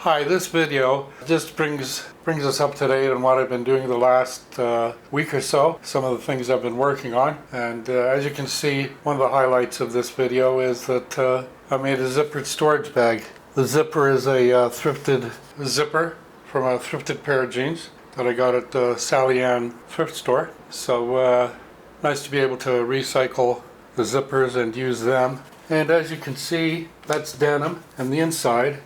Hi, this video just brings us up to date on what I've been doing the last week or so, some of the things I've been working on. And as you can see, one of the highlights of this video is that I made a zippered storage bag. The zipper is a thrifted zipper from a thrifted pair of jeans that I got at the Sally Ann thrift store. So nice to be able to recycle the zippers and use them. And as you can see, that's denim, and the inside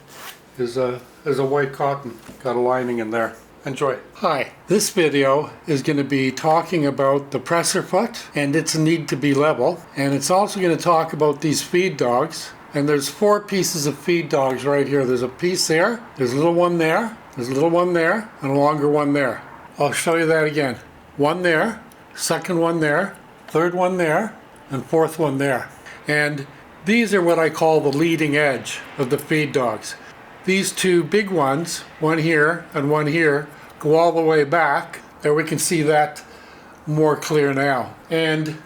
is a white cotton. Got a lining in there. Enjoy. Hi, this video is going to be talking about the presser foot and its need to be level, and it's also going to talk about these feed dogs. And there's 4 pieces of feed dogs right here. There's a piece there, there's a little one there, there's a little one there, and a longer one there. I'll show you that again. One there, second one there, third one there, and fourth one there. And these are what I call the leading edge of the feed dogs. These 2 big ones, one here and one here, go all the way back. There we can see that more clear now. And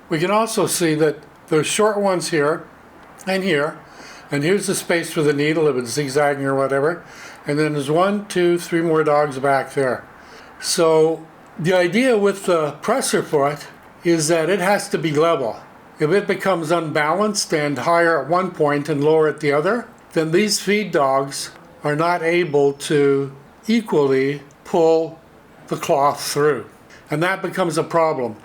we can also see that there's short ones here, and here's the space for the needle if it's zigzagging or whatever. And then there's 1, 2, 3 more dogs back there. So the idea with the presser foot is that it has to be level. If it becomes unbalanced and higher at one point and lower at the other, then these feed dogs are not able to equally pull the cloth through. And that becomes a problem.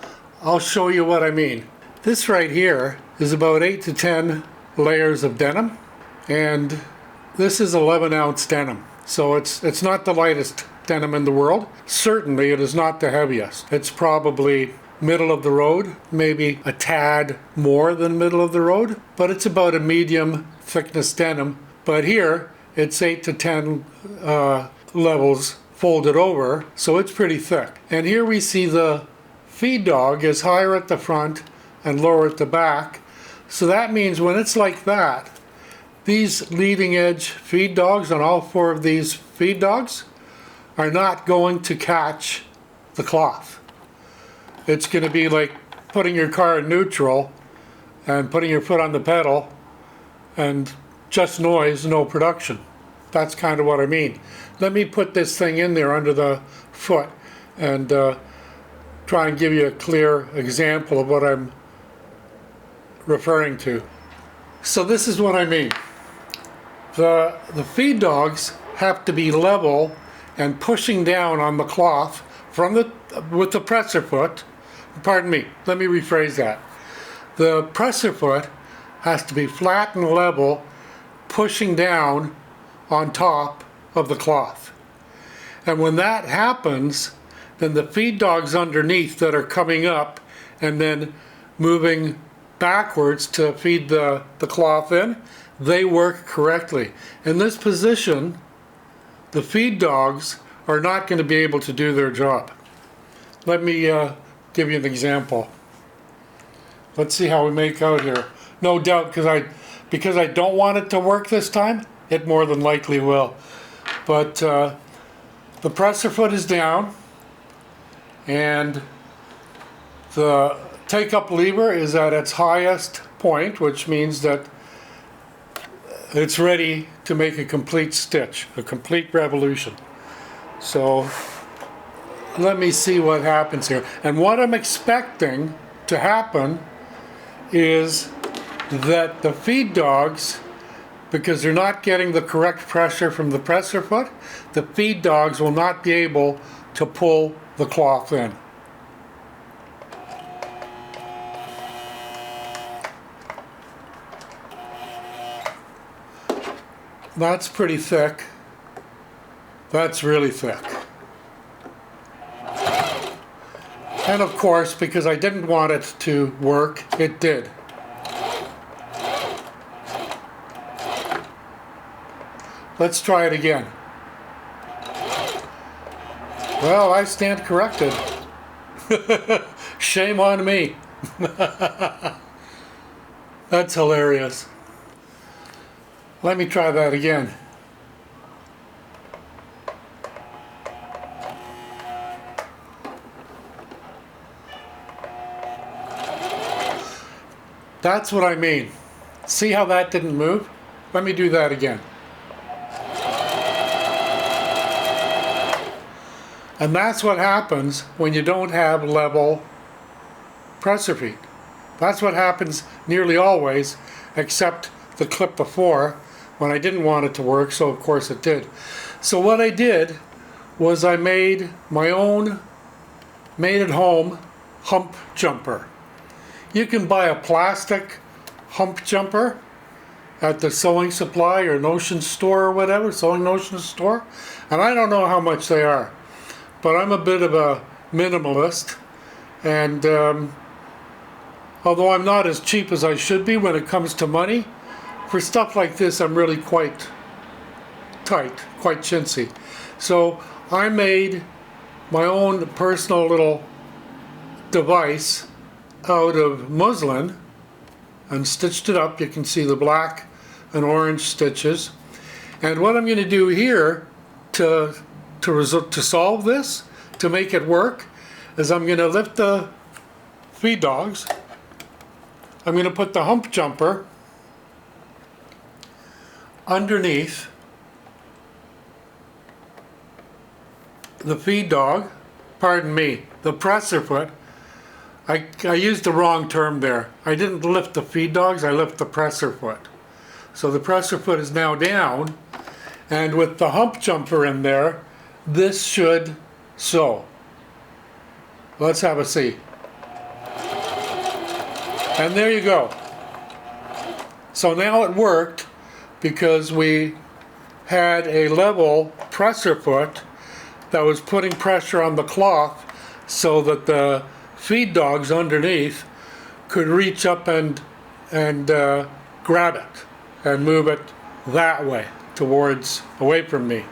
I'll show you what I mean. This right here is about 8 to 10 layers of denim, and this is 11-ounce denim. So it's not the lightest denim in the world. Certainly it is not the heaviest. It's probably middle of the road, maybe a tad more than middle of the road, but it's about a medium thickness denim. But here it's 8 to 10 levels folded over, so it's pretty thick. And here we see the feed dog is higher at the front and lower at the back. So that means when it's like that, these leading edge feed dogs on all 4 of these feed dogs are not going to catch the cloth. It's going to be like putting your car in neutral and putting your foot on the pedal and just noise, no production. That's kind of what I mean. Let me put this thing in there under the foot and try and give you a clear example of what I'm referring to. So this is what I mean. The feed dogs have to be level and pushing down on the cloth with the presser foot. Pardon me, let me rephrase that. The presser foot has to be flat and level, pushing down on top of the cloth. And when that happens, then the feed dogs underneath that are coming up and then moving backwards to feed the cloth in, they work correctly. In this position, the feed dogs are not going to be able to do their job. Let me give you an example. Let's see how we make out here. No doubt, because I don't want it to work this time, it more than likely will. But the presser foot is down, and the take-up lever is at its highest point, which means that it's ready to make a complete stitch, a complete revolution. So let me see what happens here. And what I'm expecting to happen is that the feed dogs, because they're not getting the correct pressure from the presser foot, the feed dogs will not be able to pull the cloth in. That's pretty thick. That's really thick. And of course, because I didn't want it to work, it did. Let's try it again. Well, I stand corrected. Shame on me. That's hilarious. Let me try that again. That's what I mean. See how that didn't move? Let me do that again. And that's what happens when you don't have level presser feet. That's what happens nearly always, except the clip before when I didn't want it to work, so of course it did. So what I did was I made my own made-at-home hump jumper. You can buy a plastic hump jumper at the sewing supply or Notion store or whatever, sewing Notion store, and I don't know how much they are, but I'm a bit of a minimalist, and although I'm not as cheap as I should be when it comes to money, for stuff like this I'm really quite tight, quite chintzy. So I made my own personal little device out of muslin and stitched it up. You can see the black and orange stitches. And what I'm going to do here to solve this, to make it work, is I'm going to lift the feed dogs. I'm going to put the hump jumper underneath the feed dog, pardon me, the presser foot. I used the wrong term there. I didn't lift the feed dogs, I lift the presser foot. So the presser foot is now down, and with the hump jumper in there, this should sew. Let's have a see. And there you go. So now it worked because we had a level presser foot that was putting pressure on the cloth so that the feed dogs underneath could reach up and grab it and move it that way towards away from me.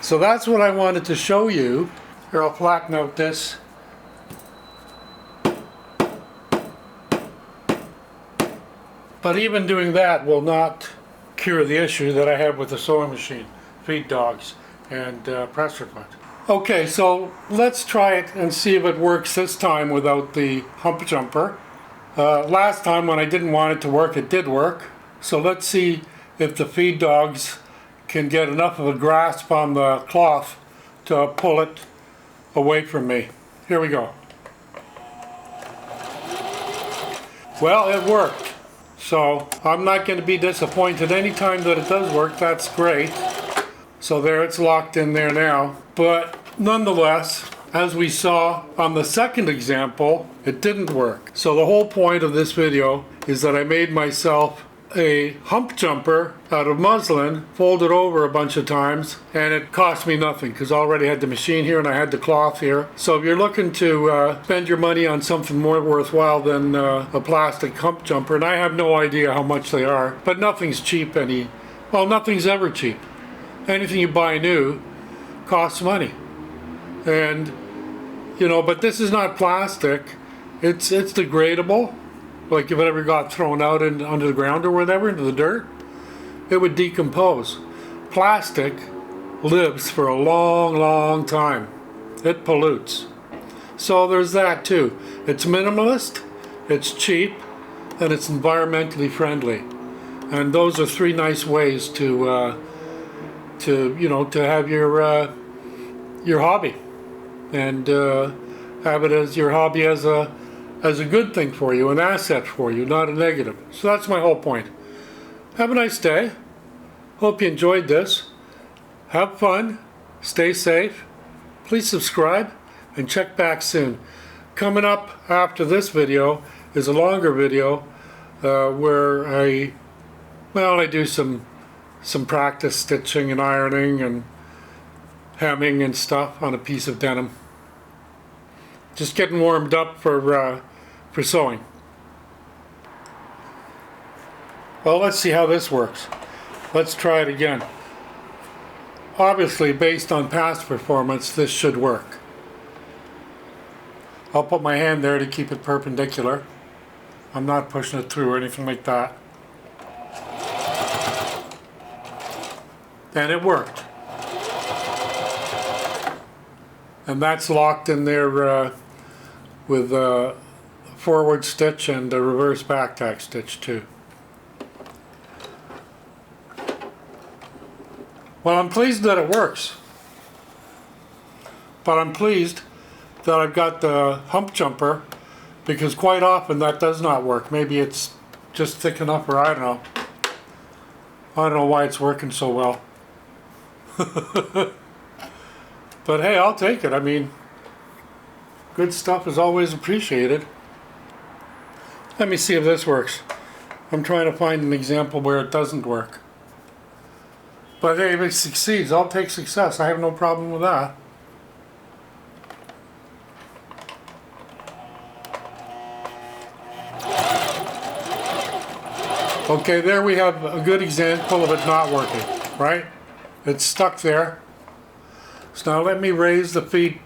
So that's what I wanted to show you. Here, I'll flatten out this. But even doing that will not cure the issue that I have with the sewing machine, feed dogs, and presser foot. Okay, so let's try it and see if it works this time without the hump jumper. Last time when I didn't want it to work, it did work. So let's see if the feed dogs can get enough of a grasp on the cloth to pull it away from me. Here we go. Well, it worked. So I'm not going to be disappointed anytime that it does work. That's great. So there, it's locked in there now. But nonetheless, as we saw on the second example, it didn't work. So the whole point of this video is that I made myself a hump jumper out of muslin, folded over a bunch of times, and it cost me nothing because I already had the machine here and I had the cloth here. So if you're looking to spend your money on something more worthwhile than a plastic hump jumper, and I have no idea how much they are, but nothing's cheap well, nothing's ever cheap. Anything you buy new costs money. And, you know, but this is not plastic. It's degradable. Like if it ever got thrown out under the ground or whatever, into the dirt, it would decompose. Plastic lives for a long, long time. It pollutes. So there's that too. It's minimalist, it's cheap, and it's environmentally friendly. And those are three nice ways to have your hobby, and have it as your hobby as a good thing for you, an asset for you, not a negative. So that's my whole point. Have a nice day. Hope you enjoyed this. Have fun. Stay safe. Please subscribe and check back soon. Coming up after this video is a longer video where I do some practice stitching and ironing and hemming and stuff on a piece of denim. Just getting warmed up for sewing. Well, let's see how this works. Let's try it again. Obviously, based on past performance, this should work. I'll put my hand there to keep it perpendicular. I'm not pushing it through or anything like that. And it worked. And that's locked in there with a forward stitch and a reverse back tack stitch too. Well, I'm pleased that it works. But I'm pleased that I've got the hump jumper, because quite often that does not work. Maybe it's just thick enough, or I don't know. I don't know why it's working so well. But hey, I'll take it. I mean, good stuff is always appreciated. Let me see if this works. I'm trying to find an example where it doesn't work. But hey, if it succeeds, I'll take success. I have no problem with that. Okay, there we have a good example of it not working, right? It's stuck there. So now let me raise the feed,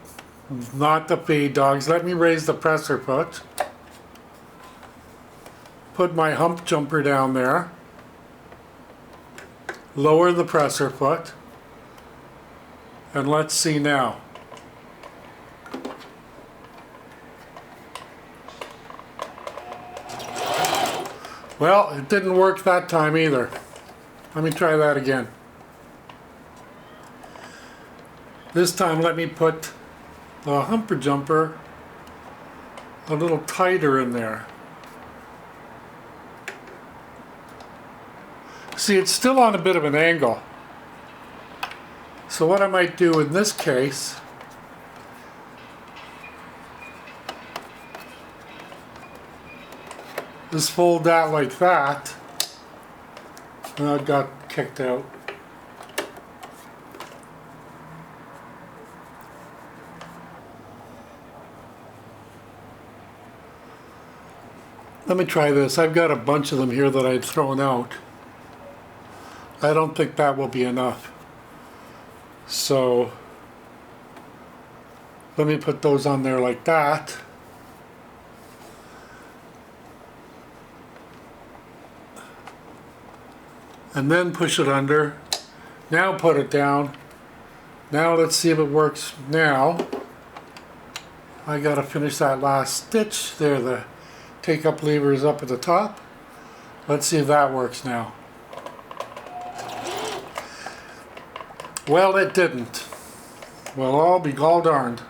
not the feed dogs, let me raise the presser foot. Put my hump jumper down there. Lower the presser foot. And let's see now. Well, it didn't work that time either. Let me try that again. This time let me put the humper jumper a little tighter in there. See, it's still on a bit of an angle. So what I might do in this case is fold that like that. Now it got kicked out. Let me try this. I've got a bunch of them here that I've thrown out. I don't think that will be enough. So let me put those on there like that. And then push it under. Now put it down. Now let's see if it works now. I gotta finish that last stitch. There, the take-up lever is up at the top. Let's see if that works now. Well, it didn't. Well, I'll be gall darned.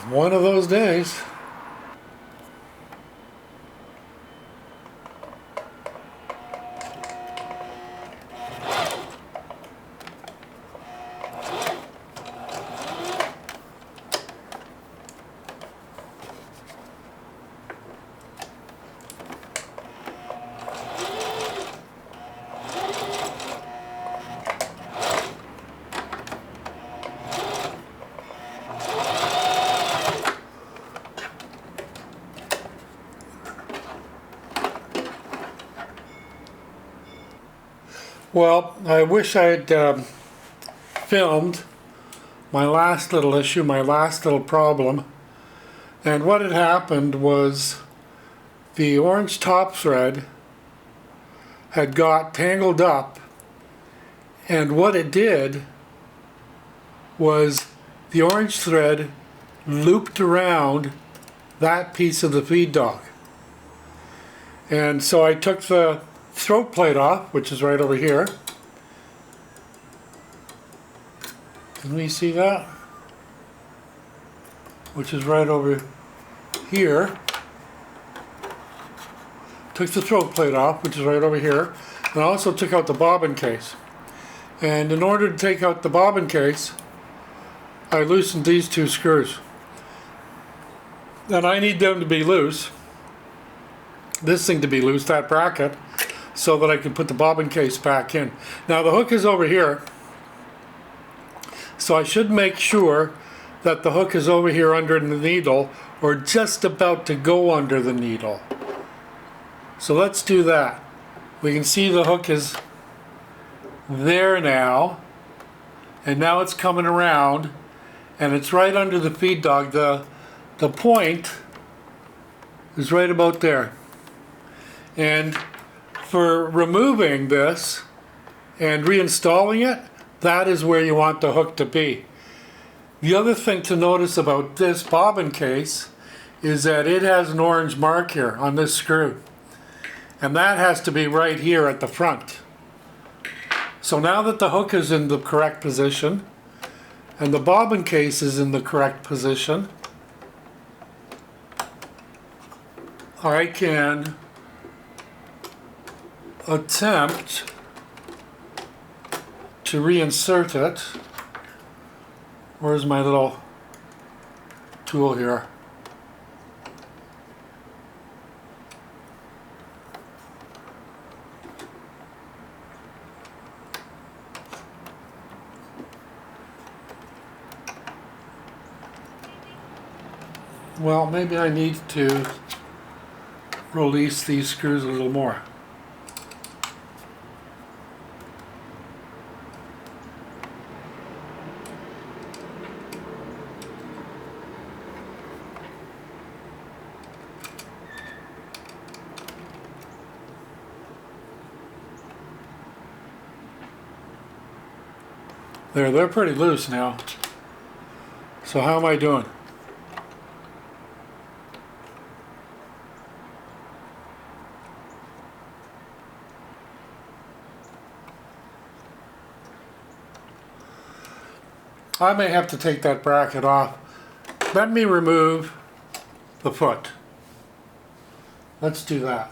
One of those days. Well, I wish I had filmed my last little issue, my last little problem. And what had happened was the orange top thread had got tangled up, and what it did was the orange thread looped around that piece of the feed dog. And so I took the throat plate off, which is right over here. Can we see that? Which is right over here. Took the throat plate off, which is right over here. And I also took out the bobbin case. And in order to take out the bobbin case, I loosened these two screws. And I need them to be loose. This thing to be loose, that bracket, so that I can put the bobbin case back in. Now the hook is over here, so I should make sure that the hook is over here under the needle, or just about to go under the needle. So let's do that. We can see the hook is there now, and now it's coming around, and it's right under the feed dog. The point is right about there. And for removing this and reinstalling it, that is where you want the hook to be. The other thing to notice about this bobbin case is that it has an orange mark here on this screw. And that has to be right here at the front. So now that the hook is in the correct position and the bobbin case is in the correct position, I can attempt to reinsert it. Where's my little tool here? Well, maybe I need to release these screws a little more. They're pretty loose now. So how am I doing? I may have to take that bracket off. Let me remove the foot. Let's do that.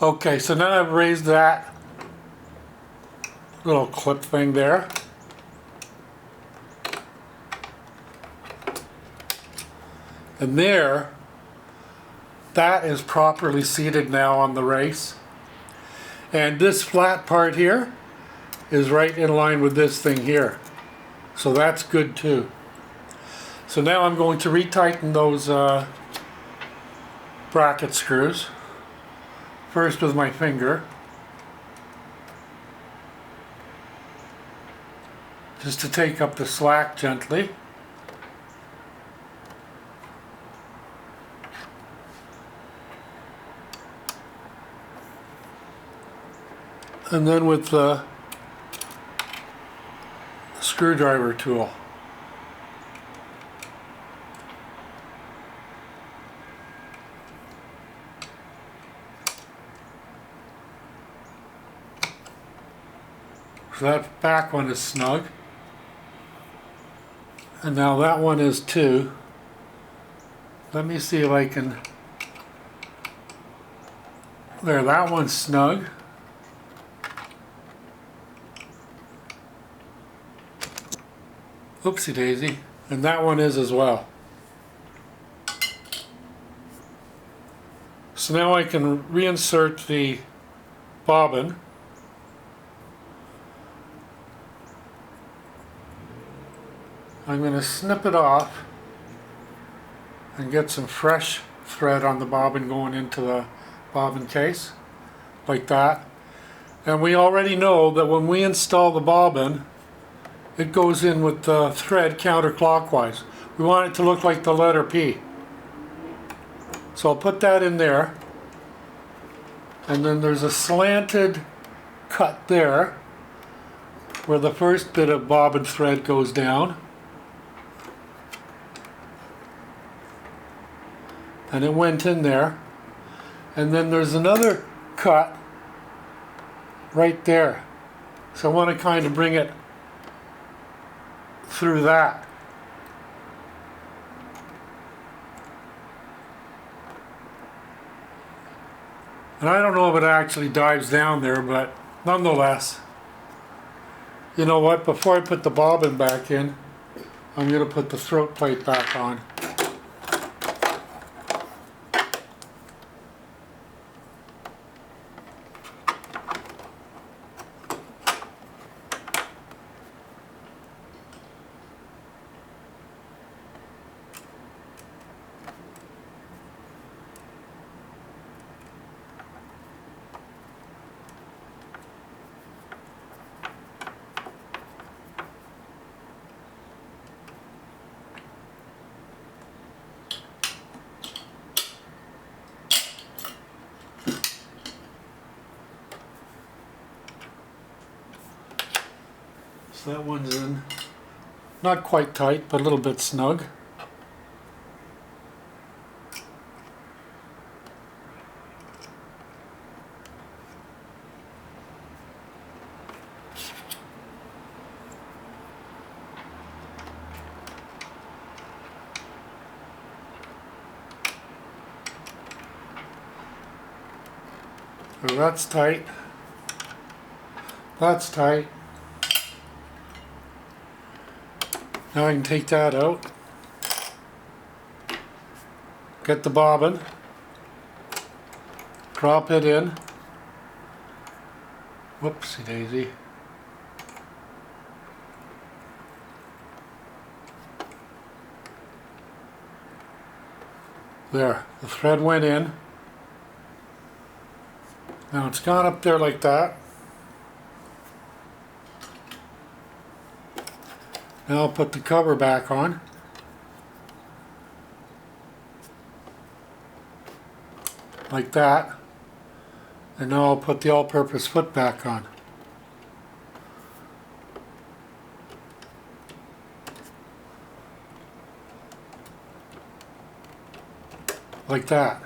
Okay, so now I've raised that little clip thing there. And there, that is properly seated now on the race. And this flat part here is right in line with this thing here. So that's good too. So now I'm going to retighten those bracket screws. First with my finger, just to take up the slack gently. And then with the screwdriver tool. So that back one is snug. And now that one is too. Let me see if I can... There, that one's snug. Oopsie daisy. And that one is as well. So now I can reinsert the bobbin. I'm going to snip it off and get some fresh thread on the bobbin going into the bobbin case, like that. And we already know that when we install the bobbin, it goes in with the thread counterclockwise. We want it to look like the letter P. So I'll put that in there. And then there's a slanted cut there where the first bit of bobbin thread goes down. And it went in there. And then there's another cut right there. So I want to kind of bring it through that. And I don't know if it actually dives down there, but nonetheless, you know what, before I put the bobbin back in, I'm going to put the throat plate back on. So that one's in. Not quite tight, but a little bit snug. So that's tight. That's tight. Now I can take that out. Get the bobbin. Drop it in. Whoopsie daisy. There, the thread went in. Now it's gone up there like that. Now I'll put the cover back on. Like that. And now I'll put the all-purpose foot back on. Like that.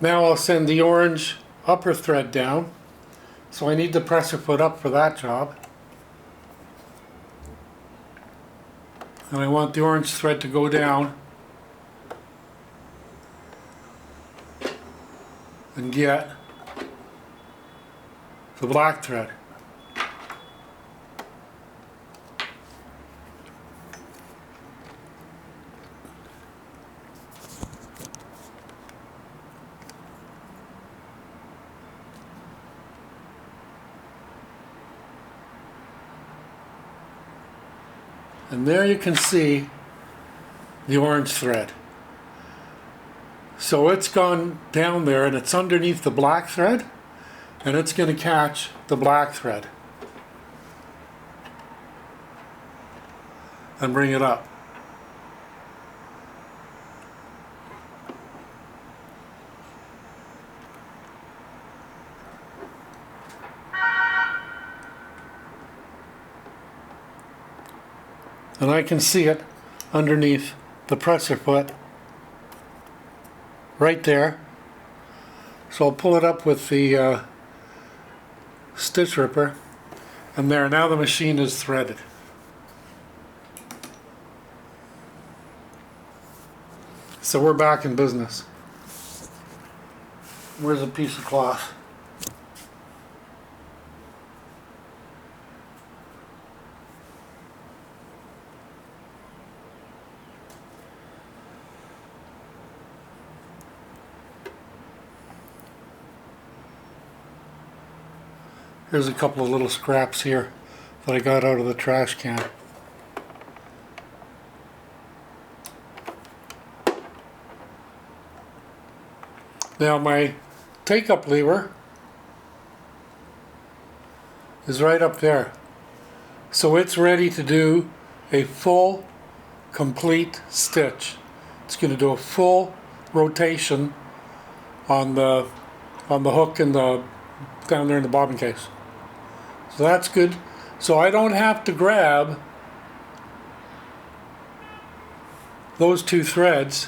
Now I'll send the orange upper thread down. So I need the presser foot up for that job. And I want the orange thread to go down and get the black thread. And there you can see the orange thread. So it's gone down there and it's underneath the black thread, and it's going to catch the black thread and bring it up. And I can see it underneath the presser foot right there. So I'll pull it up with the stitch ripper, and there, now the machine is threaded. So we're back in business. Where's a piece of cloth? Here's a couple of little scraps here that I got out of the trash can. Now my take-up lever is right up there. So it's ready to do a full, complete stitch. It's going to do a full rotation on the hook and down there in the bobbin case. So that's good. So I don't have to grab those two threads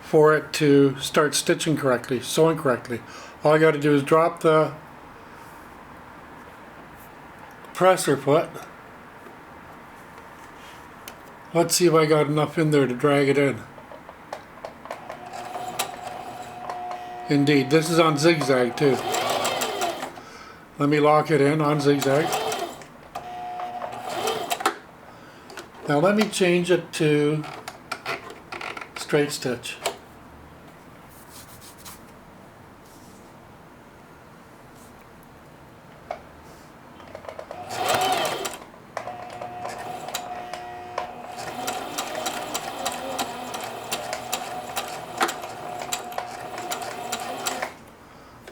for it to start stitching correctly, sewing correctly. All I got to do is drop the presser foot. Let's see if I got enough in there to drag it in. Indeed, this is on zigzag too. Let me lock it in on zigzag. Now let me change it to straight stitch.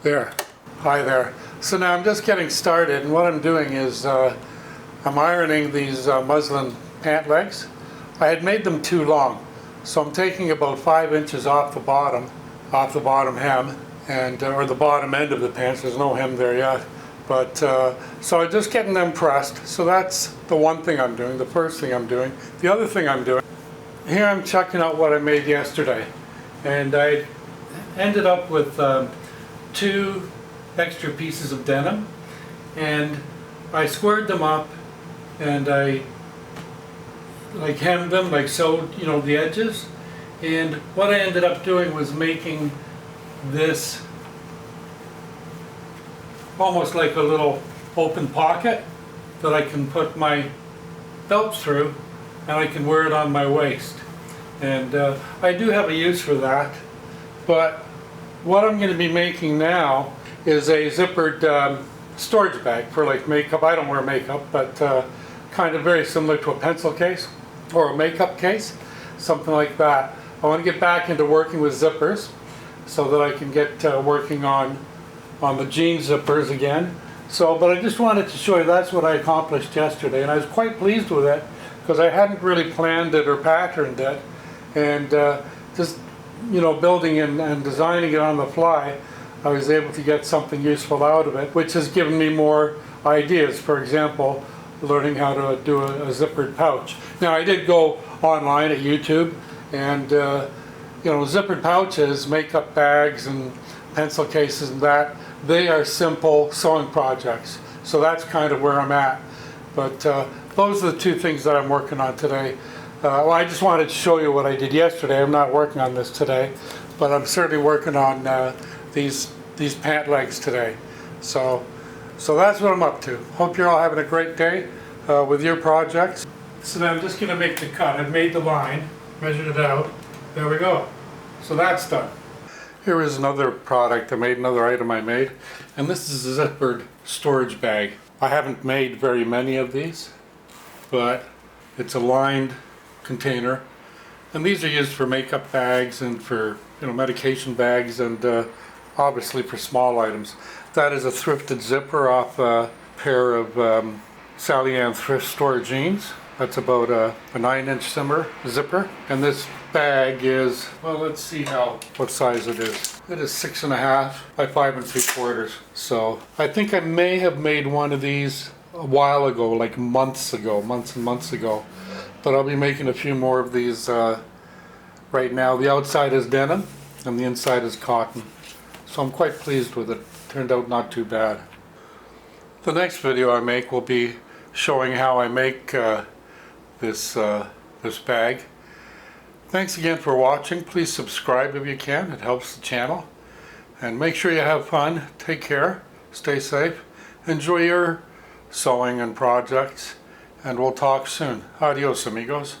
There. Hi there. So now I'm just getting started, and what I'm doing is I'm ironing these muslin pant legs. I had made them too long, so I'm taking about 5 inches off the bottom hem, and or the bottom end of the pants. There's no hem there yet, but so I'm just getting them pressed. So that's the one thing I'm doing, the first thing I'm doing. The other thing I'm doing, here I'm checking out what I made yesterday, and I ended up with 2 extra pieces of denim, and I squared them up and I like hemmed them, like sewed, you know, the edges. And what I ended up doing was making this almost like a little open pocket that I can put my belt through, and I can wear it on my waist. And I do have a use for that, but what I'm going to be making now is a zippered storage bag for like makeup. I don't wear makeup, but kind of very similar to a pencil case or a makeup case, something like that. I want to get back into working with zippers so that I can get working on the jean zippers again. So, but I just wanted to show you that's what I accomplished yesterday, and I was quite pleased with it because I hadn't really planned it or patterned it, and just, you know, building and designing it on the fly, I was able to get something useful out of it, which has given me more ideas. For example, learning how to do a zippered pouch. Now, I did go online at YouTube, and you know, zippered pouches, makeup bags and pencil cases and that, they are simple sewing projects. So that's kind of where I'm at. But those are the 2 things that I'm working on today. Well, I just wanted to show you what I did yesterday. I'm not working on this today, but I'm certainly working on these pant legs today. So that's what I'm up to. Hope you're all having a great day with your projects. So now I'm just going to make the cut. I've made the line, measured it out. There we go. So that's done. Here is another product I made, another item I made, and this is a zippered storage bag. I haven't made very many of these, but it's a lined container, and these are used for makeup bags and for, you know, medication bags, and obviously for small items. That is a thrifted zipper off a pair of Sally Ann thrift store jeans. That's about a 9-inch zipper, and this bag is, well, let's see what size it is. It is 6.5 by 5 3/4. So I think I may have made one of these a while ago, like months and months ago. But I'll be making a few more of these right now. The outside is denim and the inside is cotton. So I'm quite pleased with it. Turned out not too bad. The next video I make will be showing how I make this bag. Thanks again for watching. Please subscribe if you can. It helps the channel. And make sure you have fun. Take care. Stay safe. Enjoy your sewing and projects. And we'll talk soon. Adios, amigos.